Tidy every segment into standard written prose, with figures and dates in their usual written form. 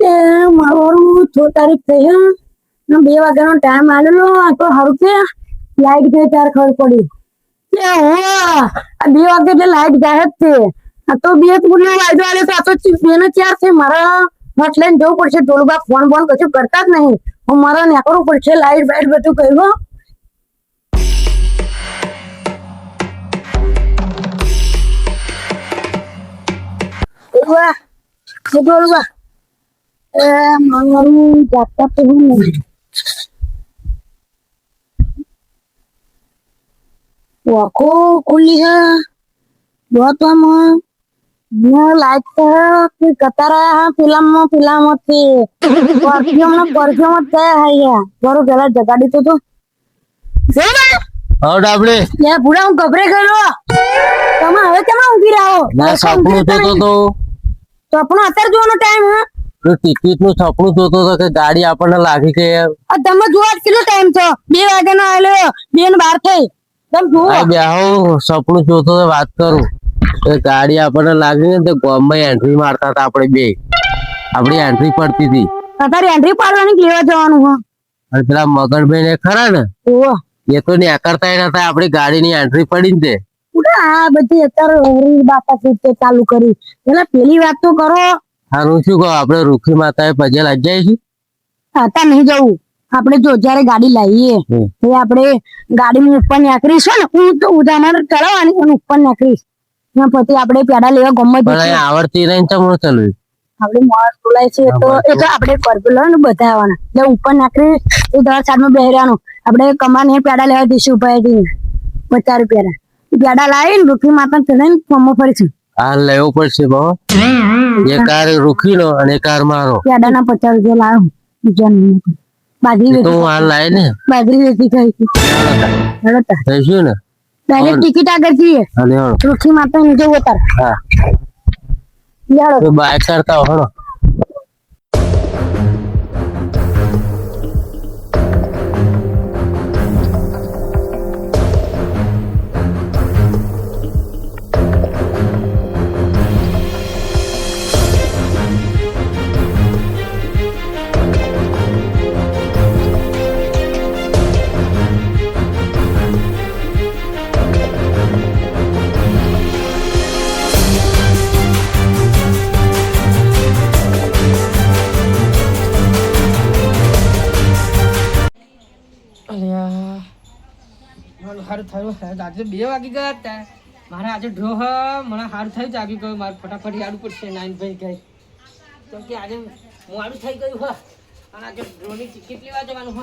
એ મારું 6 તારીખ થઈ હે ને 2 વાગ્યાનો ટાઈમ આલેલો આ તો હારું કે લાઈટ ગઈ તાર ખબર પડી એ આ 2 વાગે એટલે લાઈટ ગાયબ છે આ તો 2 પૂર્ણ વાયદો આલે તો આ તો 2 ને 4 છે મારા મત લઈને જવું પડશે ડોલુબા ફોન કશું કરતા જ નહીં હું મારા નેકરવું પડશે લાઈટ બાઈટ બધું કહ્યું ડોલુબા મારું જાગતા તો હું નહીં આંખો ખુલ્લી છે बहुत हम लाइट है कतारा फिल्म थी परफ्यूम है यार बरो गला जगाड़ी तो और डाबड़े ये पूरा હું ગભરે ગયો તમે હવે કેમ ઊભી રહો ના સપનું જોતો તો સપનું અત્યારે જોવાનો ટાઈમ હે તો ટિકિટ નું સપનું જોતો તો કે ગાડી આપણને લાગી કે આ તમે જોવા કેટલો ટાઈમ છે 2 વાગ્યાનો આલ્યો 2 ને 12 થઈ તમે જુઓ આ બેહો સપનું જોતો તો વાત કરું એ ગાડી આપણને લાગી ને તો ગોમમાં એન્ટ્રી મારતા હતા આપણે બે આપણી એન્ટ્રી પડતી હતી અત્યારે એન્ટ્રી પાડવાની લેવા જવાનું હો અને પેલા મગનભાઈ ને ખરા ને ઓહો એ તો ને કરતા નતા આપણી ગાડીની એન્ટ્રી પડી ને તે આ બધી અત્યારે બાપા થી ચાલુ કરી પેલા પેલી વાત તો કરો હારું શું કહો આપણે રૂખી માતાએ પજે લાગ જાય છે અત્યારે નહીં જવું આપણે જો જયારે ગાડી લાવીએ એ આપણે ગાડીની ઉપર નાખીશું ને હું તો ઉદાહરણ ચલાવવાની અને ઉપર નાખીશ પછી આપણે પેડા લેવા ગમે પણ આવડતી નહીં ચમડો ચલવી આપણે માણસ બોલાય છે તો એ તો આપણે પરપેલો ને બધા આવવાના એટલે ઉપર નાખી તો 10 સાઈડમાં બેહરાનું આપણે કમાને પેડા લેવા જઈશું ઉપાયથી 50 રૂપિયા પેડા લાવીને રૂખી માતા ચડાવીને ફોર્મો ફરીશું આ લેવો પડશે બહુ એક કાર રૂખી નો અને કાર મારો પેડાના 50 રૂપિયા લાવો બીજા બાજરી તો હાલ લાય ને બાજરી વેચી ખાઈશું થઈશું ને ડાયરેક્ટ ટિકિટ આગળ જઈએ અને રૂખી માતા નીચે ઉતાર હા યાડો બાઈક કરતા હળો સારું થયું આજે 2 વાગી ગયા હતા મારે આજે ડ્રો મને સારું થયું જાગી ગયું મારે ફટાફટ યાદ પડશે નાઈનભાઈ ગઈ તો કે આજે મોડું થઈ ગયું અને આજે ડ્રોની ટિકિટ લેવા જવાનું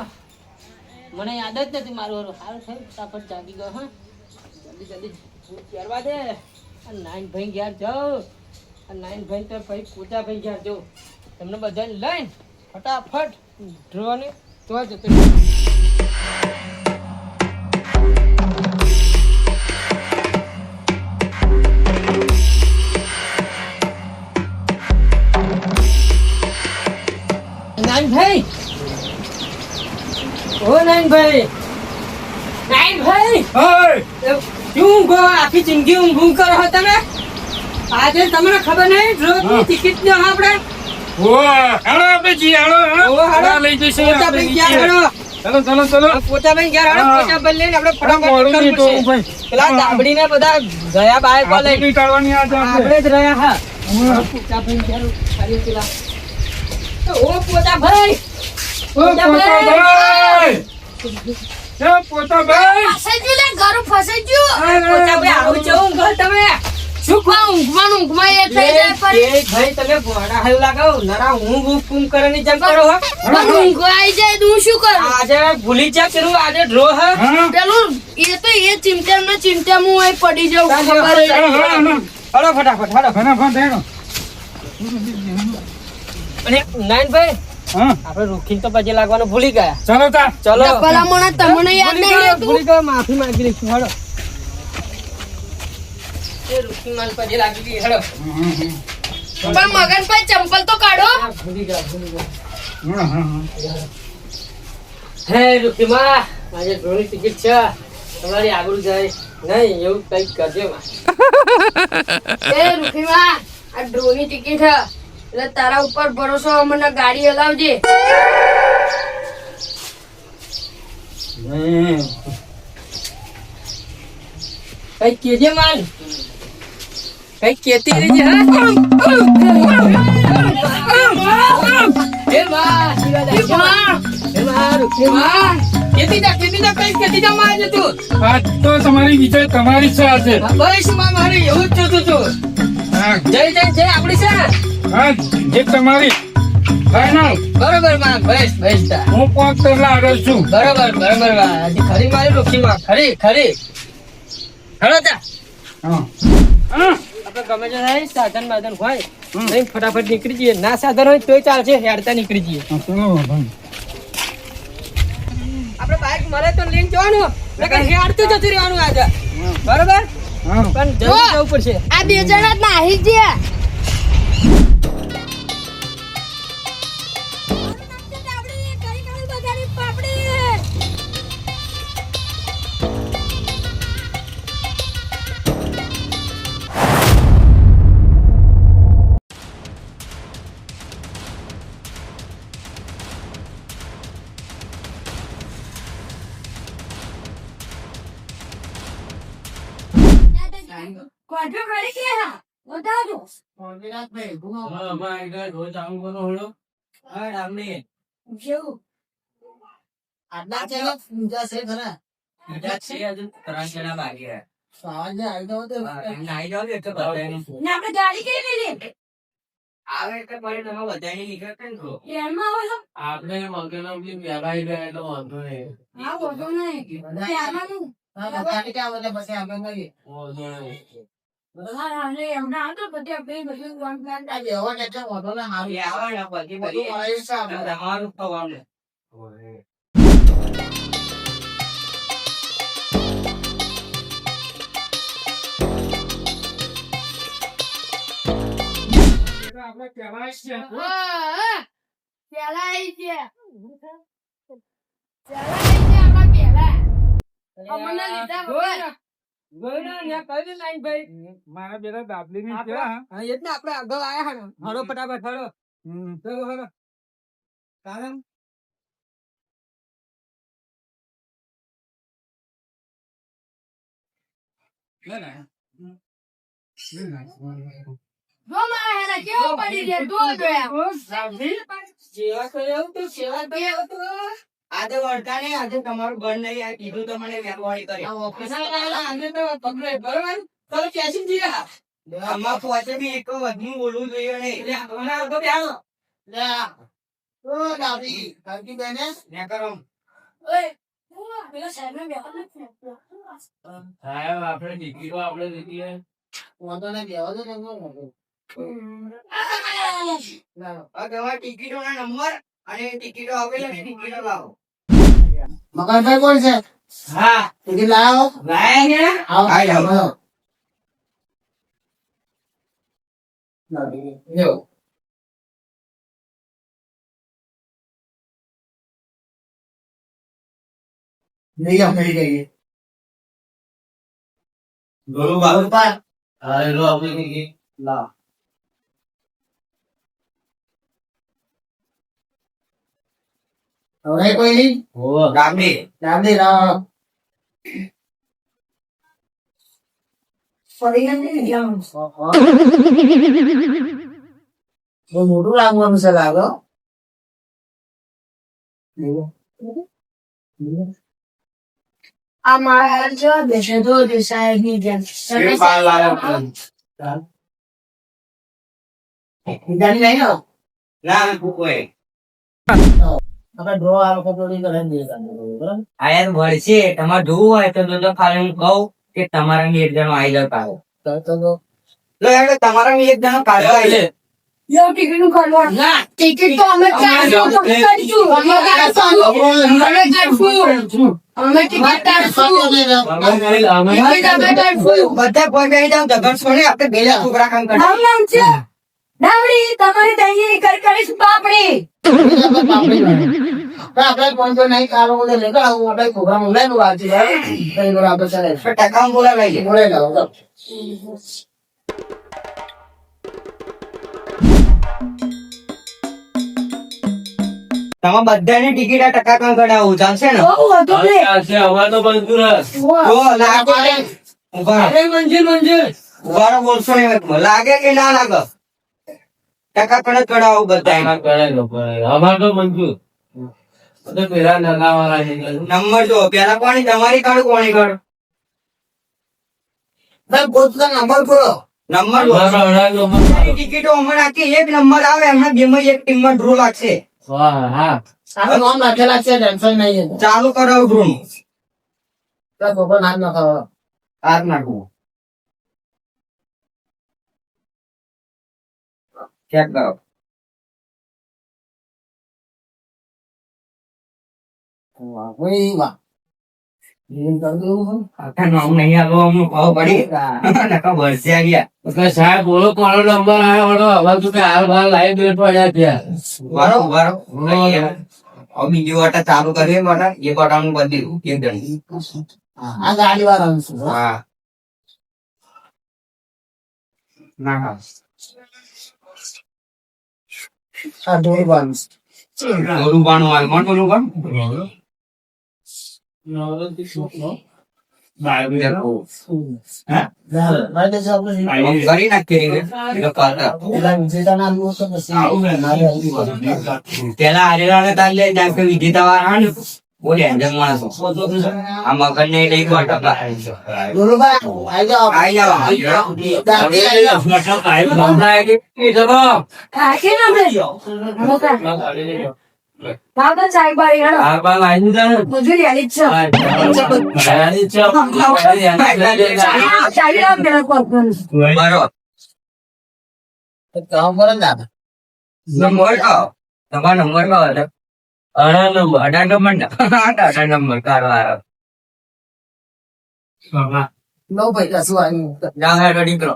મને યાદ જ નથી મારું સારું થયું ફટાફટ જાગી ગયો જલ્દી પહેરવા દે અને નાઈનભાઈ ઘેર જાઓ અને નાઈનભાઈ તો ભાઈ પૂજાભાઈ ઘેર જાઓ તમને બધાને લઈને ફટાફટ ડ્રોને તો જતો નાઈનભાઈ ઓ નાઈનભાઈ શું ગો આખી જિંદગી ઊંઘ કરો છો તમે આજે તમને ખબર નહીં રોજની ટિકિટ ન આપણે લઈ જઈશું પોતાભાઈ ગયા પોતાભાઈ લઈને આપણે ફટાફટ પેલા દાબડીને બધા ગયા બાઈક આપણે જ રહ્યા હા પોતાભાઈ ગયા પેલા ઓ પોતાભાઈ પોતાભાઈ ફસાઈ લે ઘર ફસાઈ ગયું પોતાભાઈ આવું છે ઊંઘ તમે શું ખા ઊંઘમાં એ થઈ જાય પર એ ભાઈ તમે ગોડા હાવ લાગાવ નરા ઊંઘ કુમ કરવાની જેમ કરો હો પણ ઊંઘ આવી જાય તો શું કરું આજે ભૂલી જા કરું આજે ડ્રો હે પેલું એ તો એ ચિમટામાં હું પડી જાઉં ખબર હળો ફટાફટ હેડો અને નાઈનભાઈ આપણે રૂખી તો પછી લાગવાનું ભૂલી ગયા ચલો ભલામણ તમને યાદ નહીં રહેતું ભૂલી ગયો માફી માંગી લઈશું હેડો એ રૂખી માલ પછી લાગી ગઈ હેડો પણ મગનભાઈ ચંપલ તો કાઢો ભૂલી ગયા હે રૂખી માં આજે ડ્રોની ટિકિટ છે તમારી આગળ જાય નહીં એવું કઈક કરજો માં એ રૂખી માં આ ડ્રોની ટિકિટ છે એટલે તારા ઉપર ભરોસો અમને ગાડી હલાવજે. કઈ કેજે માલ કઈ કેતી રહેજે હા એ માં કેતી જા કઈ કેતી જા મારજે તું. આ તો તમારી વિજય તમારી છે આજે. બસ માં મારે એવું જ જોતું હતું. હા જય આપડી છે ને? હા જે તમારી ફાઈનલ. બરોબર માં બસ તા. હું 5 કલાક આગળ છું. બરોબર માં હજી ખરી મારી રોકી માં ખરી હળો તા. હા આપણે ગમે તે થાય સાધન બાધન હોય નહીં ફટાફટ નીકળી જઈએ. ના સાધન હોય તોય ચાલશે હેડતા નીકળી જઈએ. ચલો ભાઈ. આપણે બાઈક મળે તો લઈને જવાનું નકર હેડતું જતું રહેવાનું આજે. બરોબર હા પણ જલ્દી જવું પડશે. આ 2 જણા નાહી ગયા. કોન્ટ્રો કરી કે હા બતાવજો. કેવું ને આપણે ગાડી કઈ લીધી? ટ્રેનમાં આવો છો? આપણે મગનો બી વેલાઈ ગયા એટલે વાંધો નહીં. હા બોલો નહીં. ટ્રેનમાંનું? વાંધો નહીં. હા અને એમને આ તો પછી આપણે બધું કામ plan આપણે કહેવાય છે હા, પેલા આઈ છે. આમાં પેલા. અમને લીધા વગર. ગોયના ન્યા કરી દે લાઈન ભાઈ. મારા બેટા દાબલી ની છે. હા એ જ ને આપણે આગળ આયા હા હળો ફટાફટ હળો. ચલો હળો. કારણ જો મારા હેરા કેવું પડી છે જો સેવા કર્યો તો સેવા કર્યો તો આજે વળતા નહીં આજે તમારું બંધ નહીં આ કીધું તો મને વ્યવહારી કર્યો આજે તો પકડે બરોબર તો કેસી જીયા આમાં પહોંચે બી એક વધુ બોલવું જોઈએ નહીં એટલે હમણાં આગળ બેહો લે ઓ દાદી કાકી બેને ને કરો ઓય હું પેલા સાહેબ ને બેઠા નથી. સાહેબ આપણે ટિકિટો આપણે લીધી વાંધો નહીં બેહો તો તમે આ તમારા ટિકિટોના નંબર અને ટિકિટો આવેલા ને ટિકિટો લાવો. મકાનભાઈ કોણ છે? હા ટિકિટ લાવો. લાયા ને આવો. આવો. જો લઈ જાઓ, લઈ જઈએ. બરોબર. હા એ લો આપણે ટિકિટ લાવો. હવે કોઈ નહીં? હોવા ગામડી ચાંદી લાવો. ફરી નથી જાઉં. બહુ મોટું લાગવાનું છે લાગો. આ મારા હાલ જો બેસે તો સાહેબ ની જેમ. બીજાની નહીં આવો. ના કોઈ આપણે ડ્રો આ વખત થોડી કરી દઈએ બરાબર. આયા વળશે તમારે જોવું હોય તો જો ખાલી હું કહું કે તમારા એક જણો આવી જાવ પાડો તો લો હેડો તમારા એક જણો કાઢો આવી લે યો ટિકિટ નું કરવાનું. ના ટિકિટ તો અમે ચારસો તો કરીશું. અમે કરશું. અમે ટિકિટ કાઢશું. ટિકિટ અમે કાઢશું. બધા કોઈ બેસી જાવ જગન સોને આપણે બેલા છોકરા કામ કરે મારું નામ છે ડાવડી. તમારી તૈયારી કરીશ પાપડી. આપણે કોઈ તો નહીં કાઢો બોલે લેकर આવું આપણે પ્રોગ્રામ ઓનલાઈન વાંચી બરાબર. આપણે ચાલે ટકા બોલા લઈ બોલે લાવો. તમારે બધાની ટિકિટ આ ટકા કાં કઢાવું ચાલશે ને બહુ હતું લે. અમારે તો બંધુ રસ જો લાગે ઉભા ઉભા રહો, બોલશો નહીં. લાગે કે ના લાગે ટકા કણ જ કઢાવું બધા અમારે તો મંજૂર બધા પેલા નગાવાળા છે નંબર જો પેલા કોની તમારી કાઢ કોની કાઢ ભાઈ પોતાનો નંબર બોલો. નંબર જો બધાની ટિકિટો હમણાં નાખી એક નંબર આવે એમના બેમાં એક ટીમમાં ડ્રો લાગશે હા સામે નામ નાખેલા છે, ટેન્શન નહીં. ચાલુ કરાવું ડ્રો નું ત્યાં ખબર નામ નખાવો. હાથ નાખવું ચેક કરો વાહ ભાઈ વાહ. એ કરી દઉં. આખા નામ નહીં આલો અમને ભાવ પડી નકા વર્ષે આવ્યા એટલે સાહેબ બોલો કોનો નંબર આવ્યો હતો હવે તું કે હાલ ભાલ લાવી દે પડ્યા ત્યાં બરો બરો હવે બીજી વાટા ચાલુ કરીએ મારા એ વાટાનું બદલ્યું એક જણ આ ગાડી વાળા છું. હા ના હા આ ઢોલ બાંધ. ઓલું બાણું હાલ કોણ ઓલું બાણ ભાઈ દેશ આપણે કરી નાખી એટલે પાછા. પેલા વિજેતાના આલુ તો પછી મારે આવી. પેલા હારેલા તાર લે જેમ કે વિજેતા વાળા ને બોલે જંગ માણસો આ મગન ને લઈ ગયો ટકા ગુરુભાઈ આઈ જાઓ. આઈ જાવ આઈ જાવ દાદી આઈ જાઓ. કાકી ના આપણે મોટા. દાદા ચાય બારી હેડો. મજૂરી આલી જ છે. ચાલી રામ પેલા કોલ કરું. બરો તો કામ કરો ને દાદા. નંબર કહો તમારો નંબર કહો એટલે 18 નંબર કાઢવા નો ભાઈ કશું આવ્યું. જા હેડો નીકળો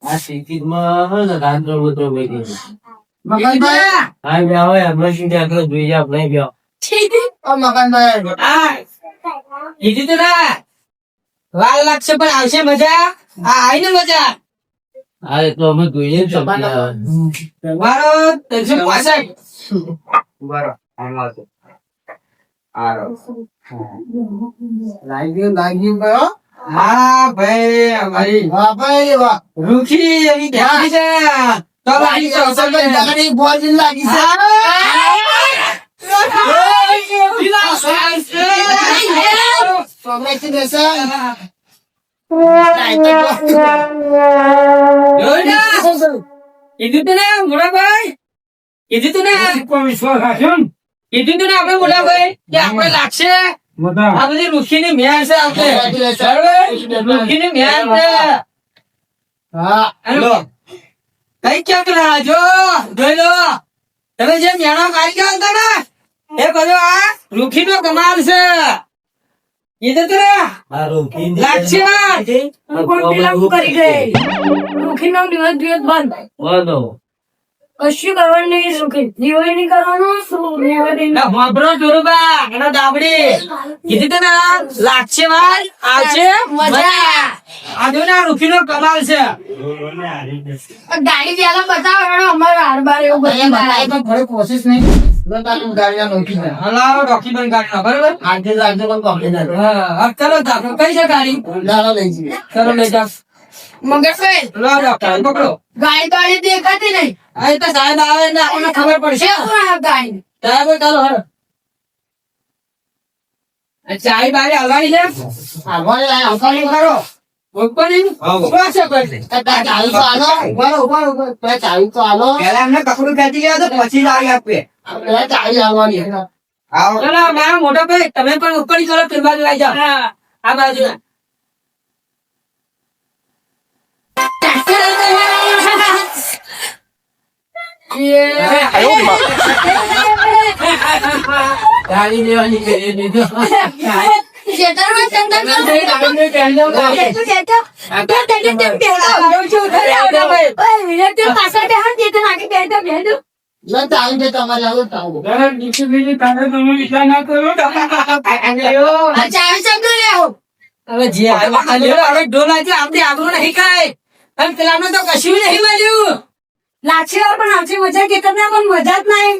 આ સિટીમાં રાંધો મિત્રો બેઠી મગનભાઈ હા વ્યાવ એમને શું આગળ જોઈએ આપણે વ્યાવ ઓ મગનભાઈ વાર લાગશે પણ આવશે મજા આઈ ને મજા હા એ તો અમે જોઈએ જ મારો 365 બરો લાગ્યું ભાઈ. હા ભાઈ અમારી વાહ ભાઈ વાહ. રૂખી એવી બેઠી છે તો લાગી છે દાદી બોલ લાગી છે. Congratulations. કીધું તું ને મોટાભાઈ કીધું તું ને વિશ્વાસ રાખ્યો ને કીધું તું ને આપણે મોટાભાઈ કે આપણે લાગશે બધા આ બધી રૂખીની મેળ છે આપણે રૂખીની મેળ છે હા લો કઈ ક્યાંક ના જો જોઈ લો તમે જે મેળો કાઢી ગયા હતા ને એ બધો આ રૂખીનો કમાલ છે કીધું તું ને લાગશે પણ પેલા હું કરી ગઈ. રૂખી નો દિવસ બંધ. કશું કરવાનું નહીં. રૂખી દિવાળી નહીં કરવાનું. દિવાળી ના હોબરો જોરુબા એનો દાબડી કીધું તું ને લાગશે વાર આવશે મજા આજુ ના રૂખીનો કમાલ છે ગાડી પેલા બતાવો. અમારે હાર બાર એવું બધું ભાઈ પણ થોડી કોશિશ નહીં. તારું ગાડી નોખી જાય. હલાવો ડોક્યુમેન્ટ કાઢી બરોબર આજે લાગજો પણ કમ્પ્લીટ હા ચલો દાખલો કઈ છે ગાડી દાડા લઈ જઈએ. ચલો લઈ જાઓ મગરભાઈ લો ડોક્ટર પકડો ગાડી ગાડી દેખાતી નહીં. આ તો સાહેબ આવે ને આપણને ખબર પડશે કેવું આ ગાડી? સાહેબ ચાલો હરો ચાય બારી હલવાની છે આવવાની લાય, આવવાની કરો ઉપર નહીં ઉભા છે કોઈ નહીં. તાર ચાવી તો આલો. તાર ચાવી તો આલો. પહેલા એમને કપડું ખેંચી ગયા તો પછી ચાવી આપીએ પેલા ચાવી આવવાની. આવો ચલો મારા મોટા ભાઈ તમે પણ ઉપર ચલો પેલી બાજુ આવી જાઓ આ બાજુ ગાડી લેવાની કરી દીધો ખેતરમાં ચંદન કરો. તું કહેતો, તું તને તેમ પહેલા આવડું છું. ઘરે આવડો. ઓય, વિનય, તું પાછળ બેહન, તે તને આગળ બેહતો, બેહતો. ના ચાલુ છે તમારે આવું ચાલુ જરા ડિસિપ્લિન તારે તમે વિચાર ના કરો હવે જે આવ્યો હવે ઢોલ આજે આપણે આગળ નહીં ખાય અને પેલાનો તો કશું નહીં મળ્યું. લાગશે પણ આવશે મજા કે તમને પણ મજા જ નહીં.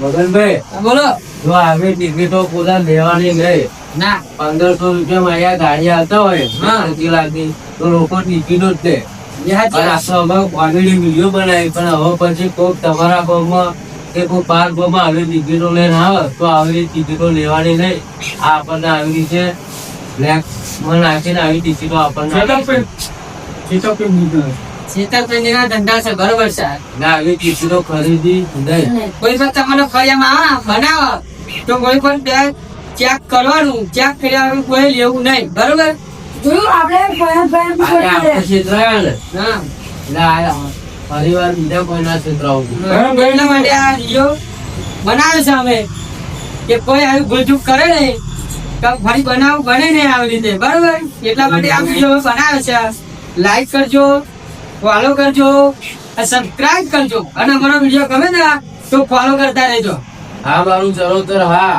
મગનભાઈ હા, બોલો. જો આવી ટિકિટો પોતા લેવાની ગઈ ના 1500 રૂપિયા માં અહીંયા ગાડી આવતા હોય હા. 30 લાખની તો લોકો ટિકિટો જ લે. એ હાચી અને વાત. આ તો અમે કોમેડી વિડીયો બનાવી પણ હવે પછી કોક તમારા ગામમાં કે કોઈ પાર્ક ગામમાં આવી ટિકિટો લઈને આવે તો આવી ટિકિટો લેવાની નહીં. આ આપણને આવી રીતે બ્લેક માં નાખીને આવી ટિકિટો આપણને છેતરપિંડીના ધંધા છે, બરોબર છે. ના આવી ટિકિટો ખરીદી નહીં. કોઈ પણ તમારો ફળિયામાં બનાવો તો કોઈ પણ ત્યાં ચેક કરવાનું, ચેક કર્યા વગર કોઈ લેવું નહીં, બરોબર. જોયું આપણે ભયંકર આજે આપણે છેતરાયા ને હા. એટલે આ ફરીવાર બીજા કોઈના છેતરાવું છું. એટલા માટે આ વિડીયો બનાવ્યો છે અમે કે કોઈ આવી ભૂલચૂક કરે નહીં તો ફરી બનાવ બને નહીં આવી રીતે, બરોબર. એટલા માટે આ વિડીયો બનાવ્યો છે. લાઈક કરજો, ફોલો કરજો, સબસ્ક્રાઇબ કરજો અને અમારો વિડીયો ગમે ને તો ફોલો કરતા રહેજો. હા મારું ચરોતર હા